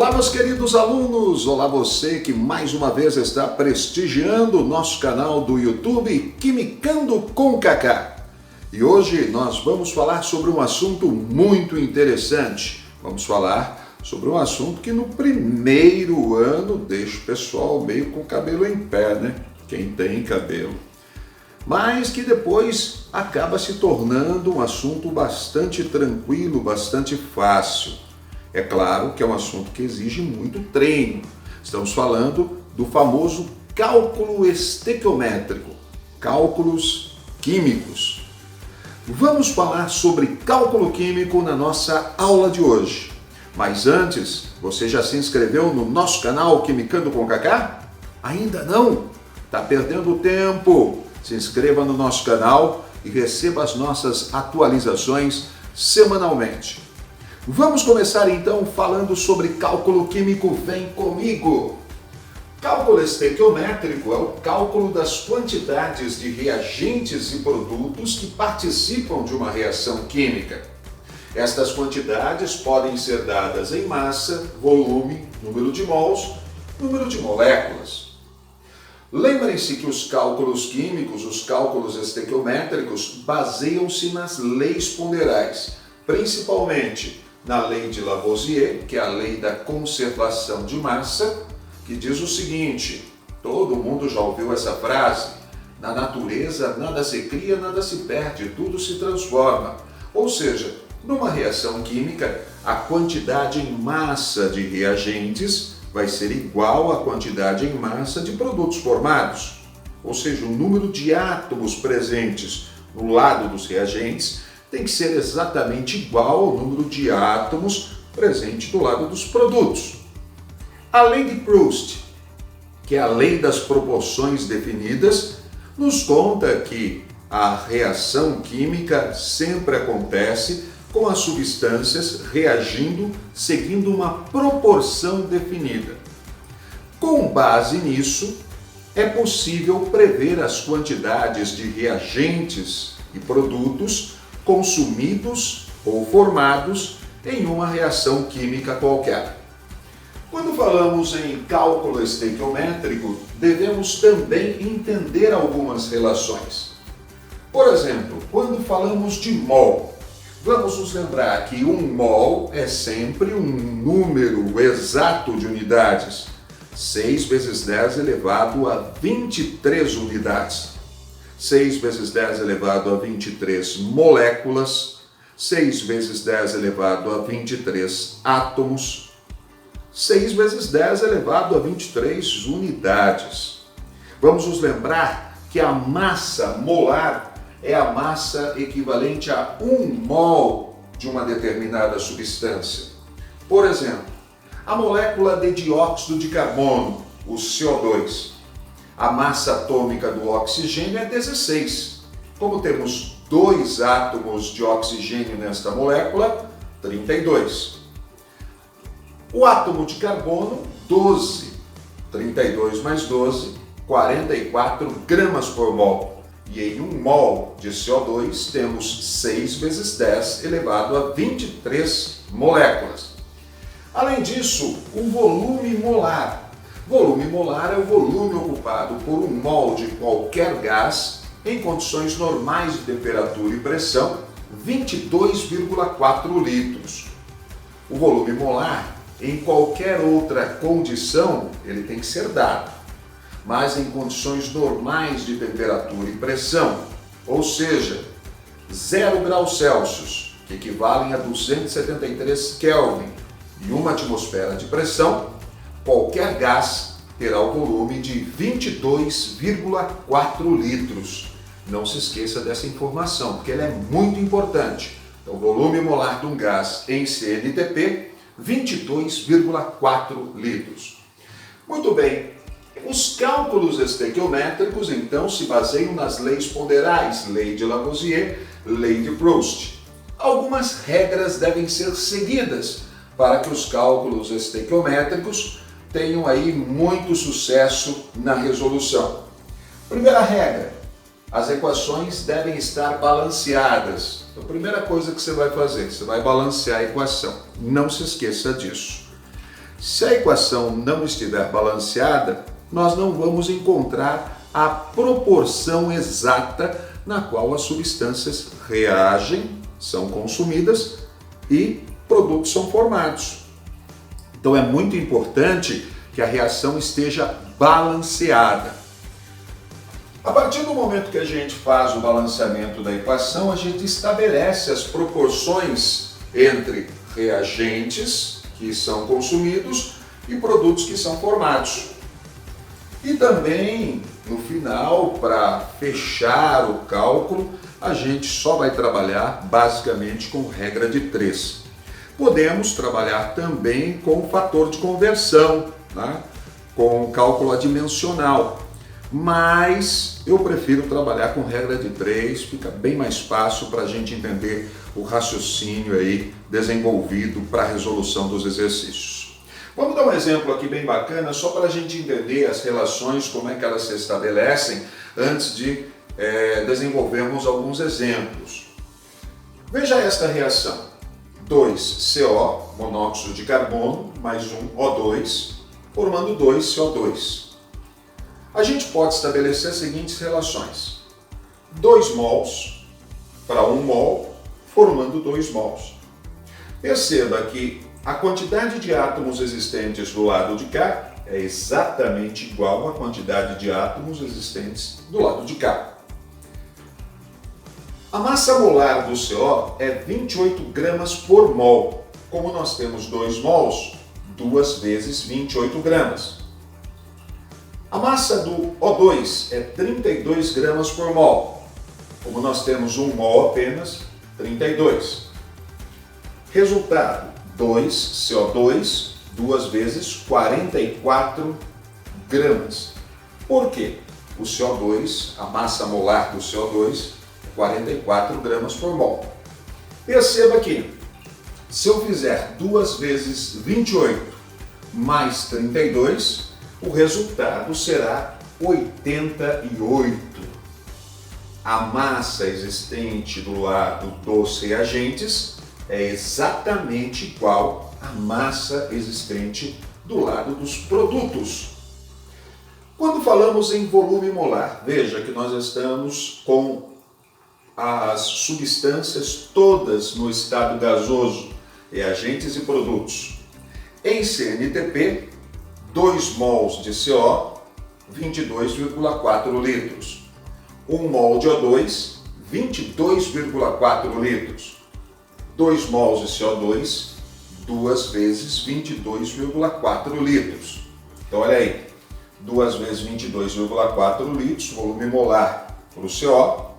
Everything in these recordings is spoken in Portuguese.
Olá, meus queridos alunos! Olá, você que mais uma vez está prestigiando o nosso canal do YouTube Quimicando com Kaká. E hoje nós vamos falar sobre um assunto muito interessante. Vamos falar sobre um assunto que no primeiro ano deixa o pessoal meio com o cabelo em pé, né? Quem tem cabelo. Mas que depois acaba se tornando um assunto bastante tranquilo, bastante fácil. É claro que é um assunto que exige muito treino. Estamos falando do famoso cálculo estequiométrico, cálculos químicos. Vamos falar sobre cálculo químico na nossa aula de hoje. Mas antes, você já se inscreveu no nosso canal Quimicando com Kaká? Ainda não? Tá perdendo tempo? Se inscreva no nosso canal e receba as nossas atualizações semanalmente. Vamos começar então falando sobre cálculo químico. Vem comigo! Cálculo estequiométrico é o cálculo das quantidades de reagentes e produtos que participam de uma reação química. Estas quantidades podem ser dadas em massa, volume, número de mols, número de moléculas. Lembrem-se que os cálculos químicos, os cálculos estequiométricos, baseiam-se nas leis ponderais, principalmente na lei de Lavoisier, que é a lei da conservação de massa, que diz o seguinte: todo mundo já ouviu essa frase, na natureza nada se cria, nada se perde, tudo se transforma. Ou seja, numa reação química, a quantidade em massa de reagentes vai ser igual à quantidade em massa de produtos formados. Ou seja, o número de átomos presentes no lado dos reagentes tem que ser exatamente igual ao número de átomos presente do lado dos produtos. A lei de Proust, que é a lei das proporções definidas, nos conta que a reação química sempre acontece com as substâncias reagindo seguindo uma proporção definida. Com base nisso, é possível prever as quantidades de reagentes e produtos consumidos ou formados em uma reação química qualquer. Quando falamos em cálculo estequiométrico, devemos também entender algumas relações. Por exemplo, quando falamos de mol, vamos nos lembrar que um mol é sempre um número exato de unidades, 6 vezes 10 elevado a 23 unidades. 6 vezes 10 elevado a 23 moléculas, 6 vezes 10 elevado a 23 átomos, 6 vezes 10 elevado a 23 unidades. Vamos nos lembrar que a massa molar é a massa equivalente a 1 mol de uma determinada substância. Por exemplo, a molécula de dióxido de carbono, o CO2. A massa atômica do oxigênio é 16. Como temos 2 átomos de oxigênio nesta molécula, 32. O átomo de carbono, 12. 32 mais 12, 44 gramas por mol. E em 1 mol de CO2 temos 6 vezes 10 elevado a 23 moléculas. Além disso, o volume molar. Volume molar é o volume ocupado por 1 mol de qualquer gás em condições normais de temperatura e pressão, 22,4 litros. O volume molar, em qualquer outra condição, ele tem que ser dado, mas em condições normais de temperatura e pressão, ou seja, 0 graus Celsius, que equivalem a 273 Kelvin, e 1 atmosfera de pressão, qualquer gás terá o volume de 22,4 litros. Não se esqueça dessa informação, porque ela é muito importante. Então, volume molar de um gás em CNTP, 22,4 litros. Muito bem, os cálculos estequiométricos, então, se baseiam nas leis ponderais, lei de Lavoisier, lei de Proust. Algumas regras devem ser seguidas para que os cálculos estequiométricos tenham aí muito sucesso na resolução. Primeira regra: as equações devem estar balanceadas. Então, a primeira coisa que você vai fazer, você vai balancear a equação. Não se esqueça disso. Se a equação não estiver balanceada, nós não vamos encontrar a proporção exata na qual as substâncias reagem, são consumidas e produtos são formados. Então é muito importante que a reação esteja balanceada. A partir do momento que a gente faz o balanceamento da equação, a gente estabelece as proporções entre reagentes que são consumidos e produtos que são formados. E também, no final, para fechar o cálculo, a gente só vai trabalhar basicamente com regra de 3. Podemos trabalhar também com o fator de conversão, né? Com o cálculo adimensional, mas eu prefiro trabalhar com regra de 3, fica bem mais fácil para a gente entender o raciocínio aí desenvolvido para a resolução dos exercícios. Vamos dar um exemplo aqui bem bacana, só para a gente entender as relações, como é que elas se estabelecem, antes de desenvolvermos alguns exemplos. Veja esta reação: 2CO, monóxido de carbono, mais um O2, formando 2CO2. A gente pode estabelecer as seguintes relações: 2 mols para 1 mol, formando 2 mols. Perceba que a quantidade de átomos existentes do lado de cá é exatamente igual à quantidade de átomos existentes do lado de cá. A massa molar do CO é 28 gramas por mol. Como nós temos 2 mols, 2 vezes 28 gramas. A massa do O2 é 32 gramas por mol. Como nós temos 1 mol apenas, 32. Resultado: 2CO2, 2 vezes 44 gramas. Por quê? O CO2, a massa molar do CO2, é 44 gramas por mol. Perceba que, se eu fizer 2 vezes 28 mais 32, o resultado será 88. A massa existente do lado dos reagentes é exatamente igual à massa existente do lado dos produtos. Quando falamos em volume molar, veja que nós estamos com as substâncias todas no estado gasoso, reagentes e produtos. Em CNTP, 2 mols de CO, 22,4 litros. 1 mol de O2, 22,4 litros. 2 mols de CO2, 2 vezes 22,4 litros. Então, olha aí, 2 vezes 22,4 litros, volume molar para o CO,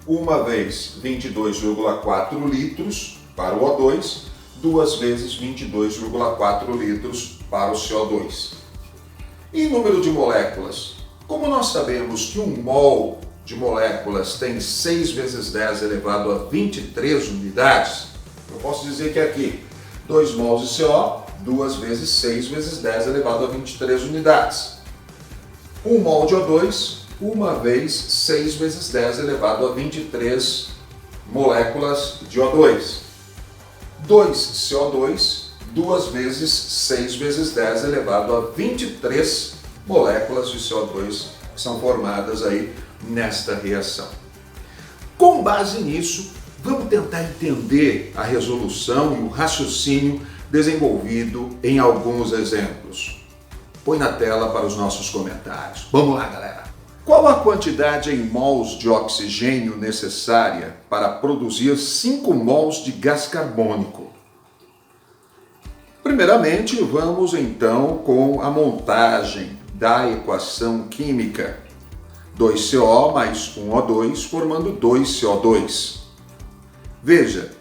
1 vez 22,4 litros para o O2, 2 vezes 22,4 litros para o CO2. E número de moléculas? Como nós sabemos que 1 mol de moléculas tem 6 vezes 10 elevado a 23 unidades, eu posso dizer que aqui 2 mols de CO, 2 vezes 6 vezes 10 elevado a 23 unidades. 1 mol de O2, 1 vez 6 vezes 10 elevado a 23 moléculas de O2. 2 CO2, 2 vezes 6 vezes 10 elevado a 23 moléculas de CO2 que são formadas aí nesta reação. Com base nisso, vamos tentar entender a resolução e o raciocínio desenvolvido em alguns exemplos. Põe na tela para os nossos comentários. Vamos lá, galera! Qual a quantidade em mols de oxigênio necessária para produzir 5 mols de gás carbônico? Primeiramente, vamos então com a montagem da equação química. 2CO mais 1O2 formando 2CO2. Veja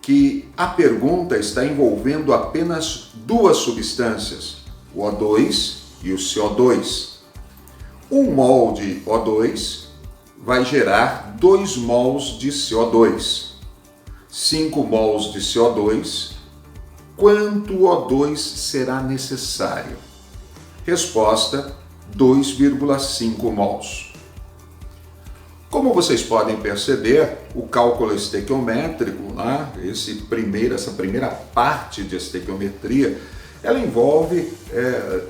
que a pergunta está envolvendo apenas 2 substâncias, o O2 e o CO2. 1 mol de O2 vai gerar 2 mols de CO2. 5 mols de CO2, quanto O2 será necessário? Resposta: 2,5 mols. Como vocês podem perceber, o cálculo estequiométrico, essa primeira parte de estequiometria, Ela envolve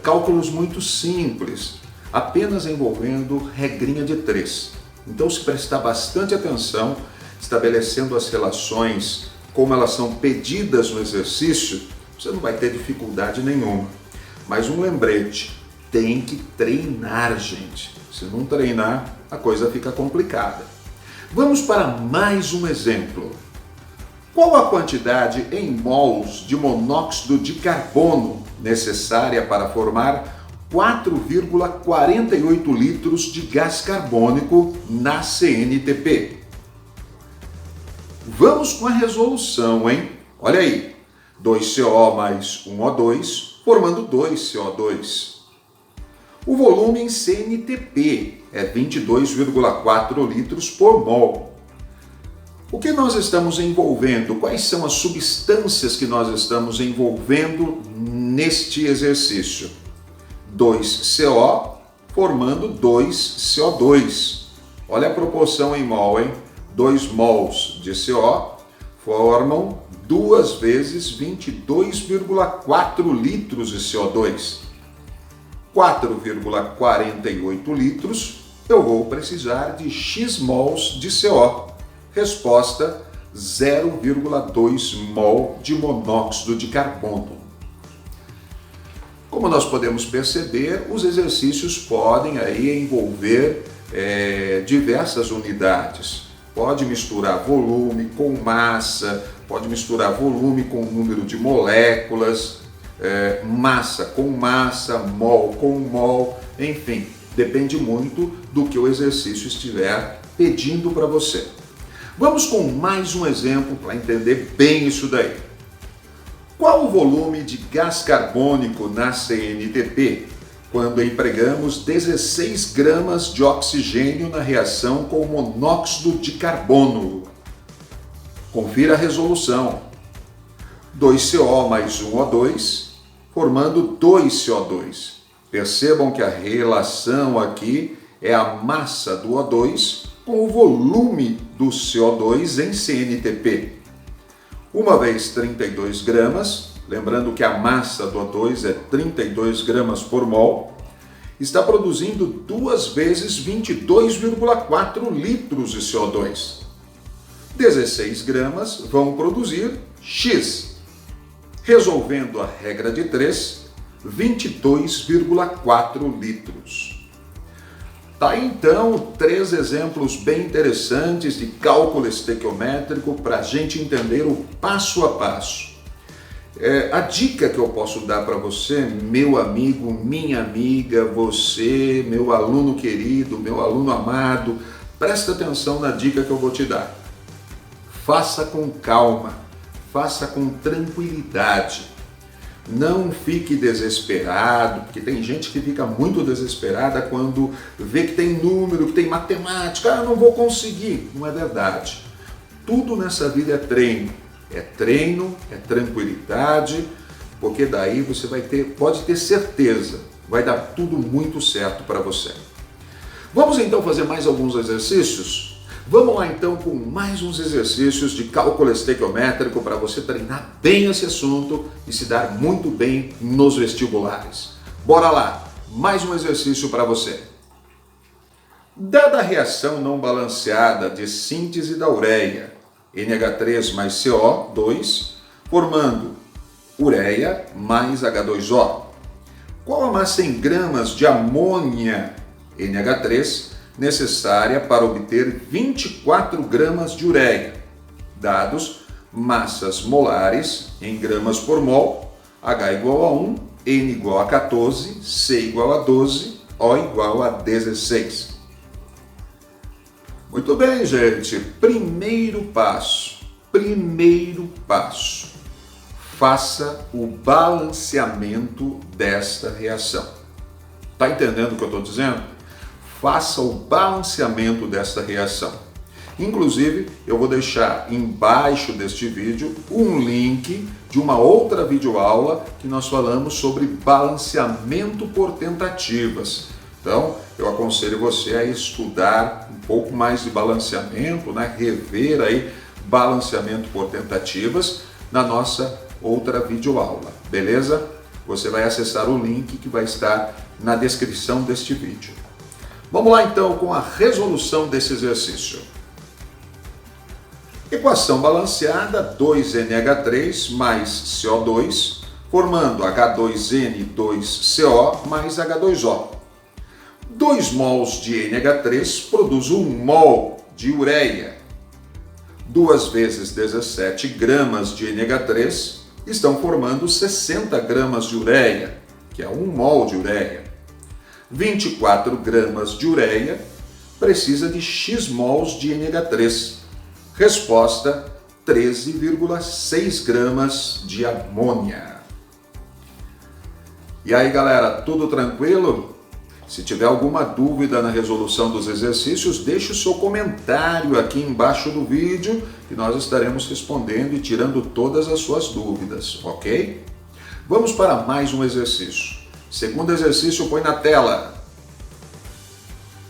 cálculos muito simples, apenas envolvendo regrinha de 3. Então, se prestar bastante atenção, estabelecendo as relações como elas são pedidas no exercício, você não vai ter dificuldade nenhuma. Mas um lembrete, tem que treinar, gente. Se não treinar, a coisa fica complicada. Vamos para mais um exemplo. Qual a quantidade em mols de monóxido de carbono necessária para formar 4,48 litros de gás carbônico na CNTP? Vamos com a resolução, hein? Olha aí, 2CO mais 1O2 formando 2CO2. O volume em CNTP é 22,4 litros por mol. O que nós estamos envolvendo? Quais são as substâncias que nós estamos envolvendo neste exercício? 2CO formando 2CO2. Olha a proporção em mol, hein? 2 mols de CO formam 2 vezes 22,4 litros de CO2. 4,48 litros, eu vou precisar de X mols de CO. Resposta, 0,2 mol de monóxido de carbono. Como nós podemos perceber, os exercícios podem aí envolver diversas unidades. Pode misturar volume com massa, pode misturar volume com número de moléculas, massa com massa, mol com mol, enfim, depende muito do que o exercício estiver pedindo para você. Vamos com mais um exemplo para entender bem isso daí. Qual o volume de gás carbônico na CNTP quando empregamos 16 gramas de oxigênio na reação com monóxido de carbono? Confira a resolução. 2CO mais 1O2 formando 2CO2. Percebam que a relação aqui é a massa do O2 com o volume do CO2 em CNTP. Uma vez 32 gramas, lembrando que a massa do O2 é 32 gramas por mol, está produzindo 2 vezes 22,4 litros de CO2. 16 gramas vão produzir X. Resolvendo a regra de 3, 22,4 litros. Tá aí, então 3 exemplos bem interessantes de cálculo estequiométrico para a gente entender o passo a passo. A dica que eu posso dar para você, meu amigo, minha amiga, você, meu aluno querido, meu aluno amado, presta atenção na dica que eu vou te dar. Faça com calma, faça com tranquilidade. Não fique desesperado, porque tem gente que fica muito desesperada quando vê que tem número, que tem matemática, não vou conseguir. Não é verdade. Tudo nessa vida é treino. É treino, é tranquilidade, porque daí você pode ter certeza, vai dar tudo muito certo para você. Vamos então fazer mais alguns exercícios? Vamos lá então com mais uns exercícios de cálculo estequiométrico para você treinar bem esse assunto e se dar muito bem nos vestibulares. Bora lá, mais um exercício para você. Dada a reação não balanceada de síntese da ureia, NH3 mais CO2, formando ureia mais H2O. Qual a massa em gramas de amônia, NH3, necessária para obter 24 gramas de ureia? Dados massas molares em gramas por mol, H igual a 1, N igual a 14, C igual a 12, O igual a 16. Muito bem, gente. Primeiro passo. Faça o balanceamento desta reação. Tá entendendo o que eu estou dizendo? Faça o balanceamento desta reação. Inclusive, eu vou deixar embaixo deste vídeo um link de uma outra videoaula que nós falamos sobre balanceamento por tentativas. Então, eu aconselho você a estudar um pouco mais de balanceamento, né? Rever aí balanceamento por tentativas na nossa outra videoaula, beleza? você vai acessar o link que vai estar na descrição deste vídeo. Vamos lá então com a resolução desse exercício. Equação balanceada 2NH3 mais CO2, formando H2N2CO mais H2O. 2 mols de NH3 produz 1 mol de ureia. 2 vezes 17 gramas de NH3 estão formando 60 gramas de ureia, que é 1 mol de ureia. 24 gramas de ureia precisa de X mols de NH3. Resposta: 13,6 gramas de amônia. E aí, galera, tudo tranquilo? Se tiver alguma dúvida na resolução dos exercícios, deixe o seu comentário aqui embaixo do vídeo e nós estaremos respondendo e tirando todas as suas dúvidas, ok? Vamos para mais um exercício. Segundo exercício, põe na tela.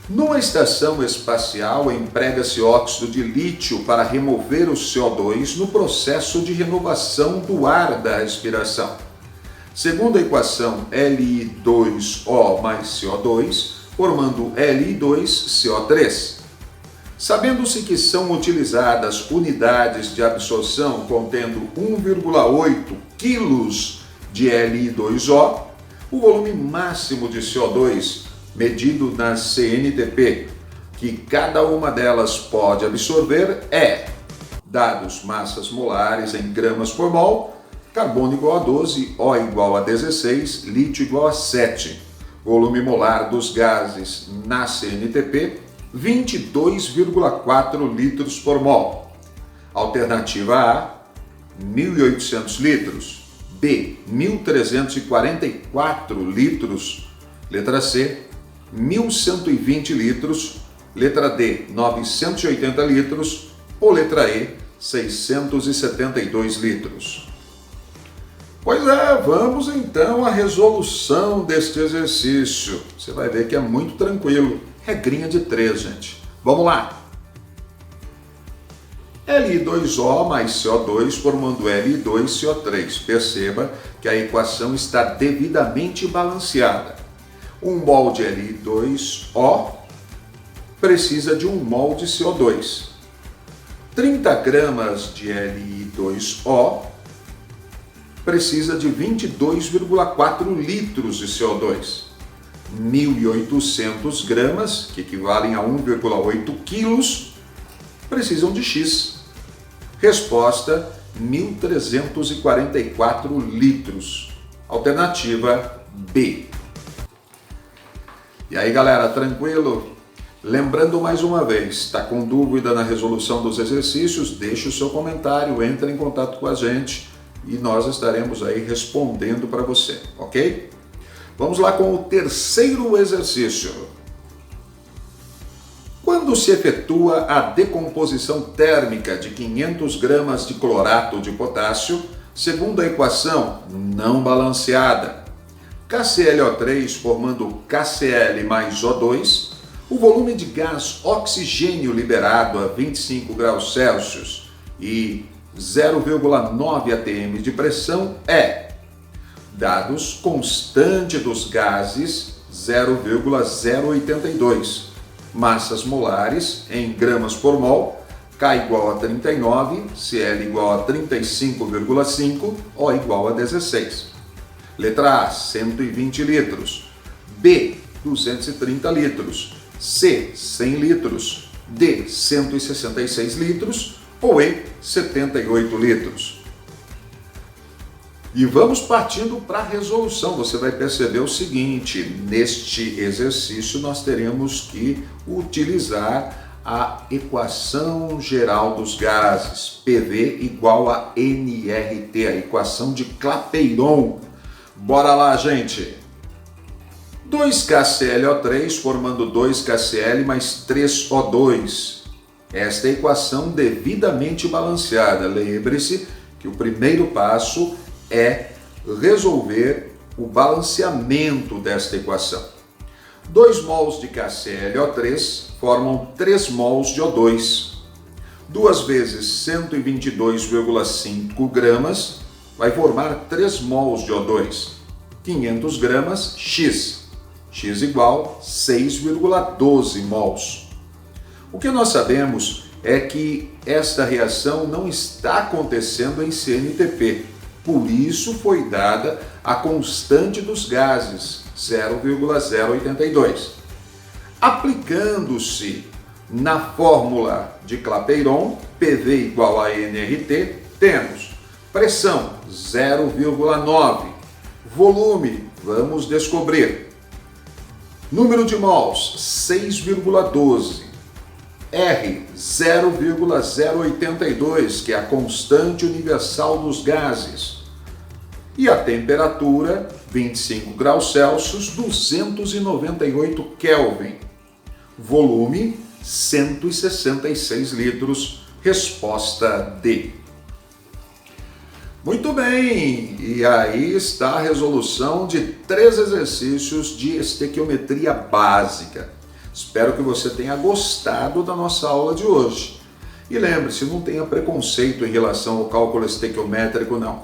Numa estação espacial, emprega-se óxido de lítio para remover o CO2 no processo de renovação do ar da respiração. Segundo a equação Li2O mais CO2, formando Li2CO3. Sabendo-se que são utilizadas unidades de absorção contendo 1,8 kg de Li2O, o volume máximo de CO2 medido na CNTP, que cada uma delas pode absorver é, dados massas molares em gramas por mol, carbono igual a 12, O igual a 16, lítio igual a 7. Volume molar dos gases na CNTP, 22,4 litros por mol. Alternativa A, 1.800 litros. B, 1.344 litros. Letra C, 1.120 litros. Letra D, 980 litros. Ou letra E, 672 litros. Pois é, vamos então à resolução deste exercício. Você vai ver que é muito tranquilo. Regrinha de 3, gente. Vamos lá. Li2O mais CO2 formando Li2CO3. Perceba que a equação está devidamente balanceada. 1 mol de Li2O precisa de 1 mol de CO2. 30 gramas de Li2O precisa de 22,4 litros de CO2. 1.800 gramas, que equivalem a 1,8 quilos, precisam de X. Resposta: 1.344 litros. Alternativa B. E aí, galera, tranquilo? Lembrando mais uma vez, está com dúvida na resolução dos exercícios? Deixe o seu comentário, entre em contato com a gente e nós estaremos aí respondendo para você, ok? Vamos lá com o terceiro exercício. Quando se efetua a decomposição térmica de 500 gramas de clorato de potássio, segundo a equação não balanceada, KClO3 formando KCl mais O2, o volume de gás oxigênio liberado a 25 graus Celsius e 0,9 atm de pressão é, dados constante dos gases 0,082, massas molares em gramas por mol, K igual a 39, Cl igual a 35,5, O igual a 16. Letra A, 120 litros. B, 230 litros. C, 100 litros. D, 166 litros. Ou E, 78 litros. E vamos partindo para a resolução. Você vai perceber o seguinte: neste exercício nós teremos que utilizar a equação geral dos gases, PV igual a nRT, a equação de Clapeyron. Bora lá, gente! 2KClO3 formando 2KCl mais 3O2. Esta é a equação devidamente balanceada. Lembre-se que o primeiro passo é resolver o balanceamento desta equação. 2 mols de KClO3 formam 3 mols de O2. 2 vezes 122,5 gramas vai formar 3 mols de O2. 500 gramas X. X igual 6,12 mols. O que nós sabemos é que esta reação não está acontecendo em CNTP, por isso foi dada a constante dos gases, 0,082. Aplicando-se na fórmula de Clapeyron, PV igual a nRT, temos pressão 0,9, volume, vamos descobrir, número de mols 6,12, R 0,082, que é a constante universal dos gases, e a temperatura 25 graus Celsius, 298 Kelvin, volume 166 litros, resposta D. Muito bem, e aí está a resolução de 3 exercícios de estequiometria básica. Espero que você tenha gostado da nossa aula de hoje. E lembre-se, não tenha preconceito em relação ao cálculo estequiométrico, não.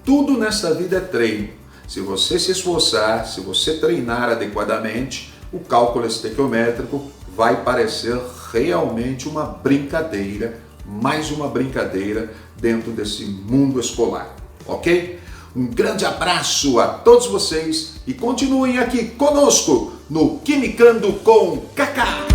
Tudo nessa vida é treino. Se você se esforçar, se você treinar adequadamente, o cálculo estequiométrico vai parecer realmente uma brincadeira, mais uma brincadeira dentro desse mundo escolar, ok? Um grande abraço a todos vocês e continuem aqui conosco no Quimicando com Kaká.